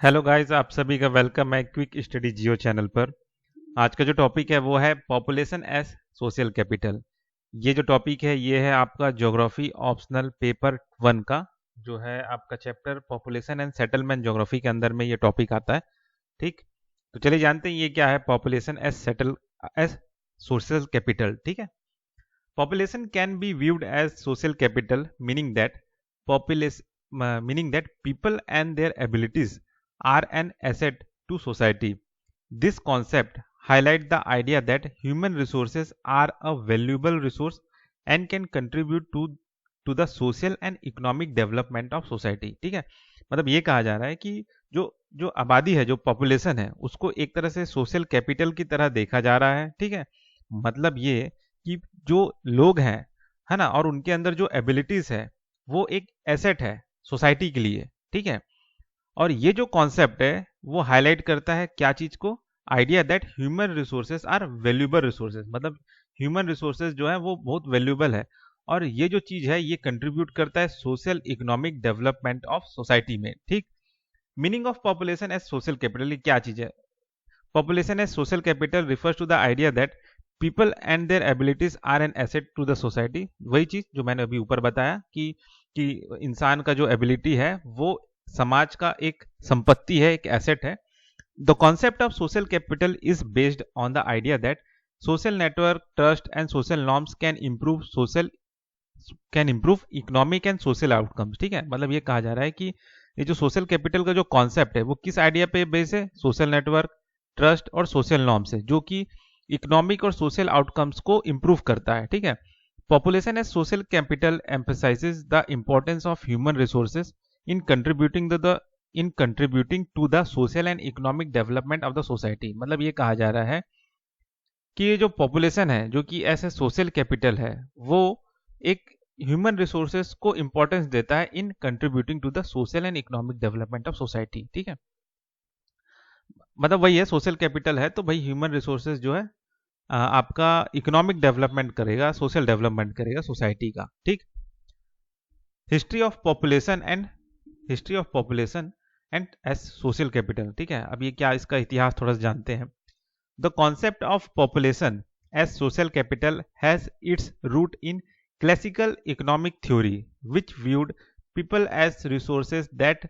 Hello guys, आप सभी का वेलकम है क्विक स्टडी जियो चैनल पर। आज का जो टॉपिक है वो है पॉपुलेशन एज सोशल कैपिटल। ये जो टॉपिक है ये है आपका ज्योग्राफी ऑप्शनल पेपर 1 का, जो है आपका chapter population and settlement geography के अंदर में ये टॉपिक आता है। ठीक, तो चलिए जानते हैं ये क्या है पॉपुलेशन एज सोशल कैपिटल। ठीक है, population can be viewed as social capital, population meaning that people and their abilities are an asset to society. This concept highlights the idea that human resources are a valuable resource and can contribute to the social and economic development of society. ठीक है, मतलब ये कहा जा रहा है कि जो जो आबादी है, जो पॉपुलेशन है, उसको एक तरह से सोशल कैपिटल की तरह देखा जा रहा है। ठीक है, मतलब ये कि जो लोग हैं, है ना, और उनके अंदर जो एबिलिटीज है वो एक एसेट है सोसाइटी के लिए। ठीक है, और ये जो कॉन्सेप्ट है वो हाईलाइट करता है क्या चीज को? Idea that human resources are valuable resources, मतलब ह्यूमन रिसोर्सेज जो है वो बहुत वैल्यूएबल है, और ये जो चीज है ये कंट्रीब्यूट करता है social economic development of society में। ठीक, meaning of population as social capital क्या चीज है? Population as social capital refers to the idea that people and their abilities are an asset to the society। वही चीज जो मैंने अभी ऊपर बताया कि इंसान का जो एबिलिटी है वो समाज का एक संपत्ति है, एक एसेट है। The concept of social capital is based on the idea that social network, trust and social norms can improve economic and social outcomes. ठीक है, मतलब ये कहा जा रहा है कि ये जो सोशल कैपिटल का जो कॉन्सेप्ट है वो किस आइडिया पे बेस है? सोशल नेटवर्क, ट्रस्ट और सोशल नॉर्म्स है, जो कि इकोनॉमिक और सोशल आउटकम्स को इंप्रूव करता है। ठीक है, population as social capital emphasises the importance of human resources in contributing to the social and economic development of the society. मतलब ये कहा जा रहा है कि ये जो पॉपुलेशन है, जो कि ऐसे सोशल कैपिटल है, वो एक ह्यूमन रिसोर्सेज को इंपॉर्टेंस देता है in contributing to the social and economic development of society. ठीक है, मतलब वही है, सोशल कैपिटल है तो भाई ह्यूमन रिसोर्सेज जो है आपका इकोनॉमिक डेवलपमेंट करेगा, सोशल डेवलपमेंट करेगा सोसाइटी का। ठीक, history of population and as social capital. ठीक है, अब ये क्या, इसका इतिहास थोड़ा सा जानते हैं। The concept of population as social capital has its root in classical economic theory which viewed people as resources that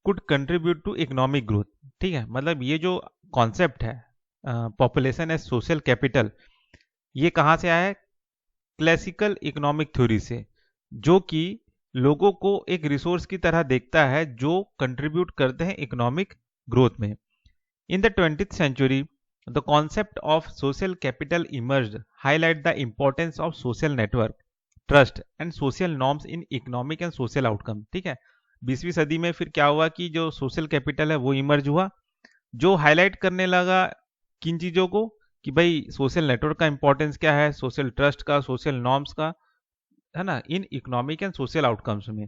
could contribute to economic growth. ठीक है, मतलब ये जो कॉन्सेप्ट है पॉपुलेशन एज सोशल कैपिटल, ये कहाँ से आया है? क्लासिकल इकोनॉमिक थ्योरी से, जो कि लोगों को एक रिसोर्स की तरह देखता है जो कंट्रीब्यूट करते हैं इकोनॉमिक ग्रोथ में। In the 20th century the concept of social capital emerged, highlight the importance of social network, trust and social norms in economic and social outcome. ठीक है, 20वीं सदी में फिर क्या हुआ कि जो सोशल कैपिटल है वो इमर्ज हुआ, जो हाईलाइट करने लगा किन चीजों को? कि भाई सोशल नेटवर्क का इंपॉर्टेंस क्या है, सोशल ट्रस्ट का, सोशल नॉर्म्स का, है ना, in economic and social outcomes में।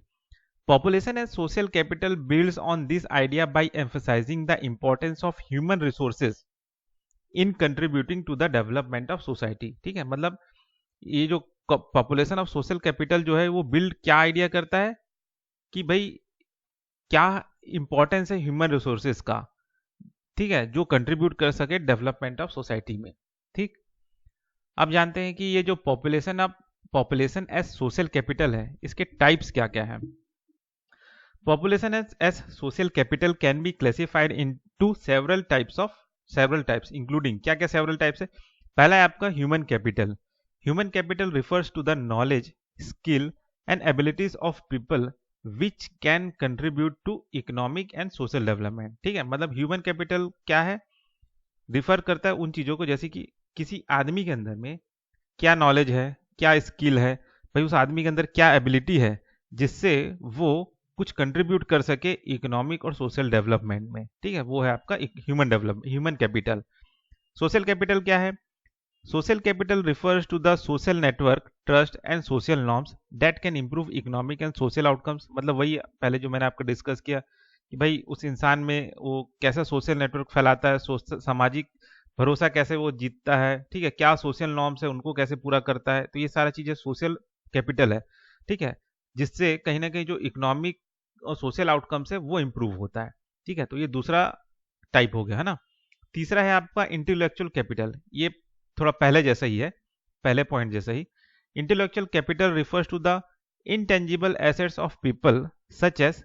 Population as social capital builds on this idea by emphasizing the importance of human resources in contributing to the development of society. ठीक है, मतलब ये जो पॉपुलेशन ऑफ सोशल कैपिटल जो है वो build क्या आइडिया करता है कि भाई क्या इंपॉर्टेंस है ह्यूमन रिसोर्सेज का, ठीक है, जो कंट्रीब्यूट कर सके डेवलपमेंट ऑफ सोसाइटी में। ठीक, अब जानते हैं कि ये जो पॉपुलेशन एज सोशल कैपिटल है, इसके टाइप्स क्या क्या है। Population as social capital can be classified into several types including क्या क्या सेवरल टाइप्स है। पहला है आपका human capital. Human capital refers to the knowledge, skill and abilities of people which can contribute to economic and social development. ठीक है, मतलब human capital क्या है? रिफर करता है उन चीजों को, जैसे कि किसी आदमी के अंदर में क्या नॉलेज है, क्या स्किल है, भाई उस आदमी के अंदर क्या एबिलिटी है जिससे वो कुछ कंट्रीब्यूट कर सके इकोनॉमिक और सोशल डेवलपमेंट में। ठीक है, वो है आपका ह्यूमन कैपिटल। सोशल कैपिटल क्या है? Social capital refers to the social network, trust and social norms that can improve economic and social outcomes. मतलब वही पहले जो मैंने आपको डिस्कस किया कि भाई उस इंसान में वो कैसा सोशल नेटवर्क फैलाता है, सामाजिक भरोसा कैसे वो जीतता है, ठीक है, क्या सोशल नॉर्म्स है उनको कैसे पूरा करता है, तो ये सारा चीजें सोशल कैपिटल है। ठीक है, जिससे कहीं ना कहीं जो इकोनॉमिक और सोशल आउटकम्स है वो इंप्रूव होता है। ठीक है, तो ये दूसरा टाइप हो गया है ना। तीसरा है आपका इंटेलेक्चुअल कैपिटल, ये थोड़ा पहले जैसा ही है, पहले पॉइंट जैसा ही। Intellectual capital refers to the intangible assets of people such as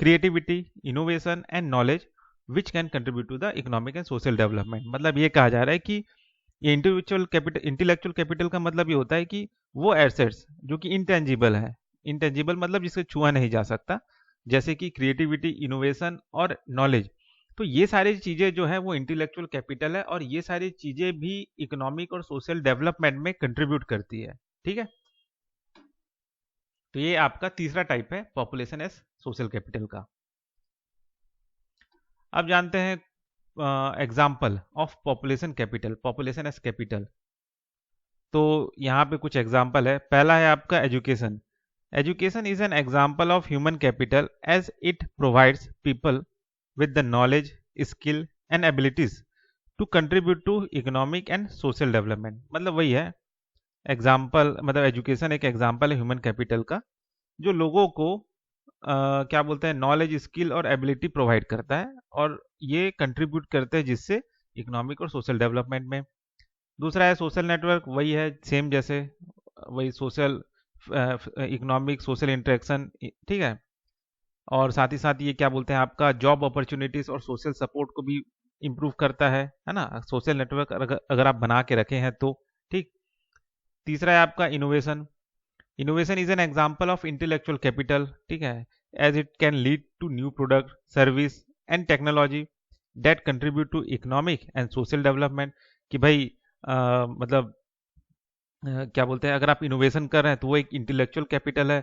creativity, innovation and knowledge which can contribute to the economic and social development। मतलब ये कहा जा रहा है कि ये इंटेलेक्चुअल कैपिटल का मतलब ये होता है कि वो एसेट्स जो कि इंटेंजिबल है, इंटेंजिबल मतलब जिसे छुआ नहीं जा सकता, जैसे कि क्रिएटिविटी, इनोवेशन और नॉलेज। तो ये सारी चीजें जो है वो इंटेलेक्चुअल कैपिटल है, और ये सारी चीजें भी इकोनॉमिक और सोशल डेवलपमेंट में कंट्रीब्यूट करती है। ठीक है, तो ये आपका तीसरा टाइप है पॉपुलेशन एस सोशल कैपिटल का। अब जानते हैं example of population capital, population as capital. तो यहाँ पे कुछ एग्जाम्पल है। पहला है आपका education. Education is an example of human capital as it provides people with the knowledge, skill and abilities to contribute to economic and social development. मतलब वही है एग्जाम्पल, मतलब एजुकेशन एक एग्जाम्पल है ह्यूमन कैपिटल का, जो लोगों को क्या बोलते हैं, नॉलेज, स्किल और एबिलिटी प्रोवाइड करता है, और ये कंट्रीब्यूट करते हैं जिससे इकोनॉमिक और सोशल डेवलपमेंट में। दूसरा है सोशल नेटवर्क, वही है सेम जैसे, वही सोशल इकोनॉमिक सोशल इंटरेक्शन। ठीक है, और साथ ही साथ ये क्या बोलते हैं आपका जॉब अपॉर्चुनिटीज और सोशल सपोर्ट को भी इम्प्रूव करता है ना, सोशल नेटवर्क अगर आप बना के रखे हैं तो। ठीक, तीसरा है आपका innovation. Innovation is an example of intellectual capital, ठीक है, as it can lead to new product, service and technology that contribute to economic and social development. कि भाई मतलब क्या बोलते हैं, अगर आप इनोवेशन कर रहे हैं तो वो एक इंटेलेक्चुअल कैपिटल है।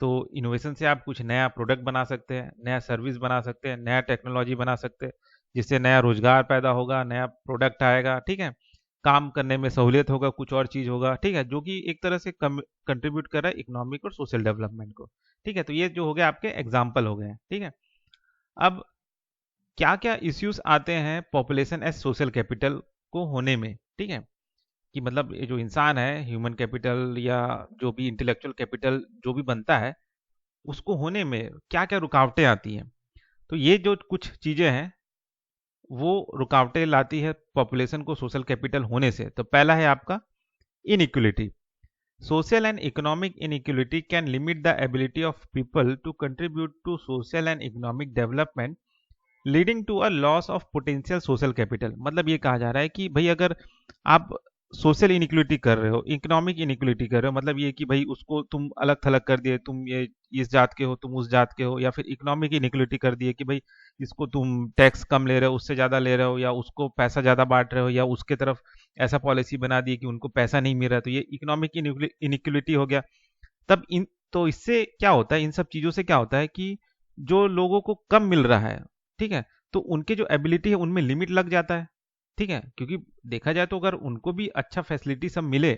तो इनोवेशन से आप कुछ नया प्रोडक्ट बना सकते हैं, नया सर्विस बना सकते हैं, नया टेक्नोलॉजी बना सकते हैं, जिससे नया रोजगार पैदा होगा, नया प्रोडक्ट आएगा। ठीक है, काम करने में सहूलियत होगा, कुछ और चीज होगा। ठीक है, जो कि एक तरह से कंट्रीब्यूट कर रहा है इकोनॉमिक और सोशल डेवलपमेंट को। ठीक है, तो ये जो हो गया आपके एग्जाम्पल हो गए हैं। ठीक है, अब क्या क्या इश्यूज आते हैं पॉपुलेशन एज सोशल कैपिटल को होने में। ठीक है, कि मतलब ये जो इंसान है, ह्यूमन कैपिटल या जो भी इंटेलेक्चुअल कैपिटल जो भी बनता है, उसको होने में क्या क्या रुकावटें आती हैं। तो ये जो कुछ चीजें हैं वो रुकावटें लाती है पॉपुलेशन को सोशल कैपिटल होने से। तो पहला है आपका inequality. Social and economic inequality can limit the ability of people to contribute to social and economic development, leading to a loss of potential social capital. मतलब ये कहा जा रहा है कि भाई अगर आप सोशल इनइक्वलिटी कर रहे हो, इकोनॉमिक इनइक्वलिटी कर रहे हो, मतलब ये कि भाई उसको तुम अलग थलग कर दिए, तुम ये इस जात के हो, तुम उस जात के हो, या फिर इकोनॉमिक इनइक्वलिटी कर दिए कि भाई इसको तुम टैक्स कम ले रहे हो, उससे ज़्यादा ले रहे हो, या उसको पैसा ज़्यादा बांट रहे हो, या उसके तरफ ऐसा पॉलिसी बना दी कि उनको पैसा नहीं मिल रहा है, तो ये इकोनॉमिक इनइक्वलिटी हो गया। तब इन तो इससे क्या होता है, इन सब चीज़ों से क्या होता है कि जो लोगों को कम मिल रहा है, ठीक है, तो उनके जो एबिलिटी है उनमें लिमिट लग जाता है। ठीक है, क्योंकि देखा जाए तो अगर उनको भी अच्छा फैसिलिटी सब मिले,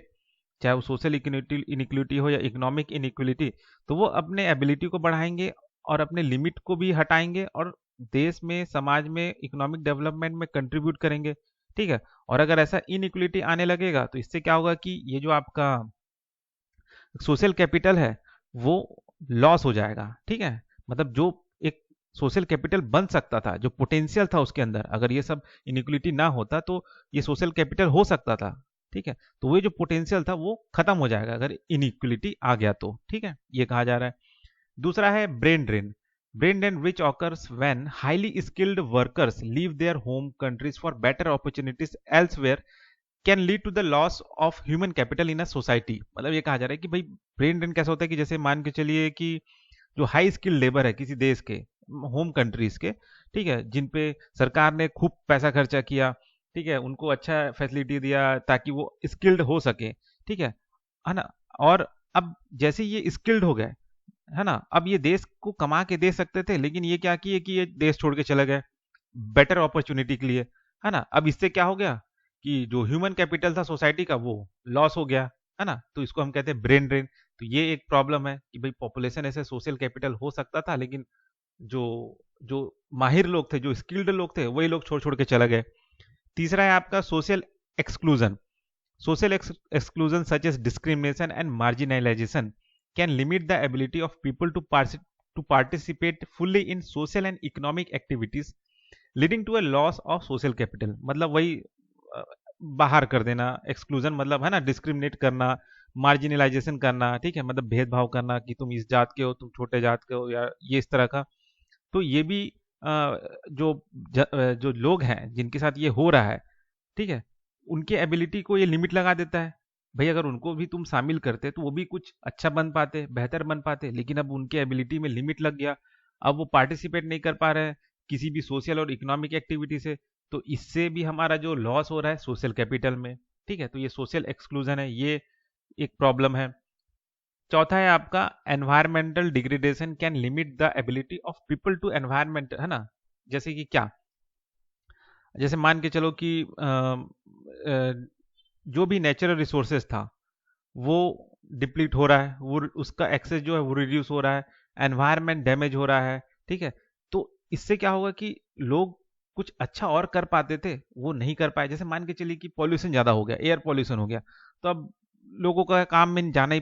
चाहे वो सोशल इनिक्वलिटी हो या इकोनॉमिक इनिक्वलिटी, तो वो अपने एबिलिटी को बढ़ाएंगे और अपने लिमिट को भी हटाएंगे, और देश में, समाज में, इकोनॉमिक डेवलपमेंट में कंट्रीब्यूट करेंगे। ठीक है, और अगर ऐसा इनइक्वलिटी आने लगेगा तो इससे क्या होगा कि ये जो आपका सोशल कैपिटल है वो लॉस हो जाएगा। ठीक है, मतलब जो एक सोशल कैपिटल बन सकता था, जो पोटेंशियल था उसके अंदर, अगर ये सब इनइक्वलिटी ना होता तो ये सोशल कैपिटल हो सकता था। ठीक है, तो वो जो पोटेंशियल था वो खत्म हो जाएगा अगर इनइक्वलिटी आ गया तो। ठीक है, ये कहा जा रहा है। दूसरा है brain drain. Brain drain which occurs when highly skilled workers leave their home countries for better opportunities elsewhere can lead to the loss of human capital in a society. मतलब ये कहा जा रहा है कि भाई ब्रेन ड्रेन कैसा होता है कि जैसे मान के चलिए कि जो हाई स्किल लेबर है किसी देश के होम कंट्रीज के, ठीक है, जिन पे सरकार ने खूब पैसा खर्चा किया, ठीक है, उनको अच्छा फैसिलिटी दिया ताकि वो स्किल्ड हो सके। ठीक है ना, और अब जैसे ये स्किल्ड हो गए, है ना, अब ये देश को कमा के दे सकते थे, लेकिन ये क्या किए कि ये देश छोड़ के चले गए बेटर अपॉर्चुनिटी के लिए, है ना। अब इससे क्या हो गया कि जो ह्यूमन कैपिटल था सोसाइटी का वो लॉस हो गया, है ना। तो इसको हम कहते हैं ब्रेन ड्रेन। तो ये एक प्रॉब्लम है कि भाई पॉपुलेशन ऐसे सोशल कैपिटल हो सकता था, लेकिन जो जो माहिर लोग थे, जो स्किल्ड लोग थे, वही लोग छोड़ छोड़ के चले गए। तीसरा है आपका social exclusion. Social exclusion such as discrimination and marginalization can limit the ability of people to participate fully in social and economic activities leading to a loss of social capital. मतलब वही अ, बाहर कर देना, एक्सक्लूजन मतलब है ना, discriminate करना, marginalisation करना, ठीक है, मतलब भेदभाव करना कि तुम इस जात के हो, तुम छोटे जात के हो, या ये इस तरह का। तो ये भी जो लोग हैं जिनके साथ ये हो रहा है, ठीक है, उनके एबिलिटी को ये लिमिट लगा देता है। भाई अगर उनको भी तुम शामिल करते तो वो भी कुछ अच्छा बन पाते, बेहतर बन पाते, लेकिन अब उनके एबिलिटी में लिमिट लग गया। अब वो पार्टिसिपेट नहीं कर पा रहे हैं किसी भी सोशल और इकोनॉमिक एक्टिविटी से। तो इससे भी हमारा जो लॉस हो रहा है सोशल कैपिटल में, ठीक है। तो ये सोशल एक्सक्लूजन है, ये एक प्रॉब्लम है। चौथा है आपका environmental degradation can limit the ability of people to environment, है ना। जैसे कि क्या, जैसे मान के चलो कि जो भी नेचुरल रिसोर्सेज था वो डिप्लीट हो रहा है, वो उसका एक्सेस जो है वो रिड्यूस हो रहा है, एनवायरनमेंट डैमेज हो रहा है, ठीक है। तो इससे क्या होगा कि लोग कुछ अच्छा और कर पाते थे वो नहीं कर पाए। जैसे मान के चलिए कि पॉल्यूशन ज़्यादा हो गया, एयर पॉल्यूशन हो गया, तो अब लोगों का काम में जाना ही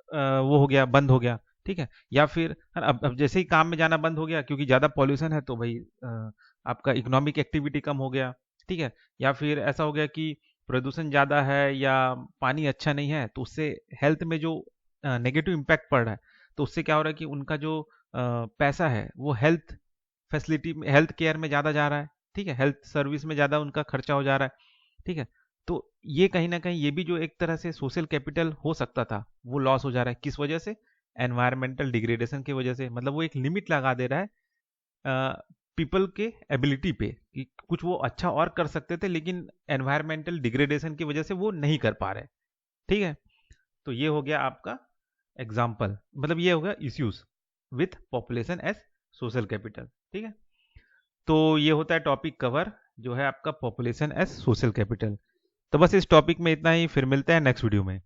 वो हो गया, बंद हो गया, ठीक है। या फिर है ना, अब जैसे ही काम में जाना बंद हो गया क्योंकि ज़्यादा पॉल्यूशन है, तो भाई आपका इकोनॉमिक एक्टिविटी कम हो गया, ठीक है। या फिर ऐसा हो गया कि प्रदूषण ज़्यादा है या पानी अच्छा नहीं है, तो उससे हेल्थ में जो नेगेटिव इम्पैक्ट पड़ रहा है, तो उससे क्या हो रहा है कि उनका जो पैसा है वो हेल्थ फैसिलिटी में, हेल्थ केयर में ज़्यादा जा रहा है, ठीक है, हेल्थ सर्विस में ज़्यादा उनका खर्चा हो जा रहा है, ठीक है। तो ये कहीं ना कहीं ये भी जो एक तरह से सोशल कैपिटल हो सकता था वो लॉस हो जा रहा है। किस वजह से? एनवायरमेंटल डिग्रेडेशन की वजह से। मतलब वो एक लिमिट लगा दे रहा है पीपल के एबिलिटी पे कि कुछ वो अच्छा और कर सकते थे, लेकिन एनवायरमेंटल डिग्रेडेशन की वजह से वो नहीं कर पा रहे, ठीक है। तो ये हो गया आपका एग्जाम्पल, मतलब ये हो गया issues with population as social capital, ठीक है। तो ये होता है टॉपिक कवर जो है आपका पॉपुलेशन एज सोशल कैपिटल। तो बस इस टॉपिक में इतना ही, फिर मिलते हैं नेक्स्ट वीडियो में।